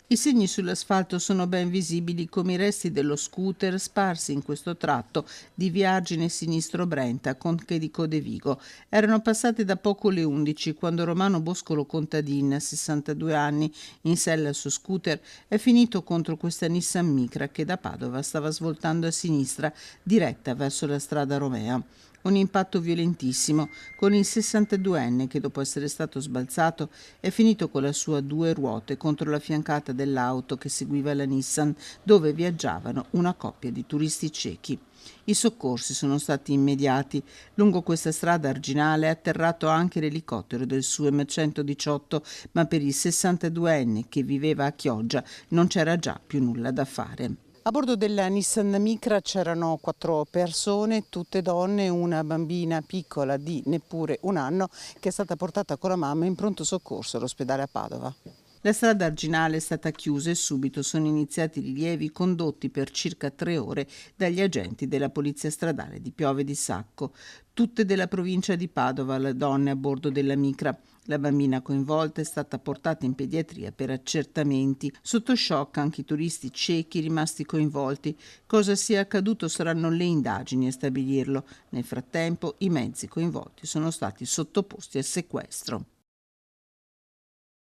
I segni sull'asfalto sono ben visibili come i resti dello scooter sparsi in questo tratto di via Argine Sinistro Brenta, Conche di Codevigo. Erano passate da poco le 11 quando Romano Boscolo Contadin, 62 anni, in sella al suo scooter, è finito contro questa Nissan Micra che da Padova stava svoltando a sinistra, diretta verso la strada Romea. Un impatto violentissimo con il 62enne che dopo essere stato sbalzato è finito con la sua due ruote contro la fiancata dell'auto che seguiva la Nissan dove viaggiavano una coppia di turisti cechi. I soccorsi sono stati immediati. Lungo questa strada arginale è atterrato anche l'elicottero del SUEM 118, ma per il 62enne che viveva a Chioggia non c'era già più nulla da fare. A bordo della Nissan Micra c'erano 4 persone, tutte donne, una bambina piccola di neppure un anno che è stata portata con la mamma in pronto soccorso all'ospedale a Padova. La strada arginale è stata chiusa e subito sono iniziati rilievi condotti per circa 3 ore dagli agenti della Polizia Stradale di Piove di Sacco, tutte della provincia di Padova, le donne a bordo della Micra. La bambina coinvolta è stata portata in pediatria per accertamenti. Sotto shock anche i turisti cechi rimasti coinvolti. Cosa sia accaduto saranno le indagini a stabilirlo. Nel frattempo i mezzi coinvolti sono stati sottoposti al sequestro.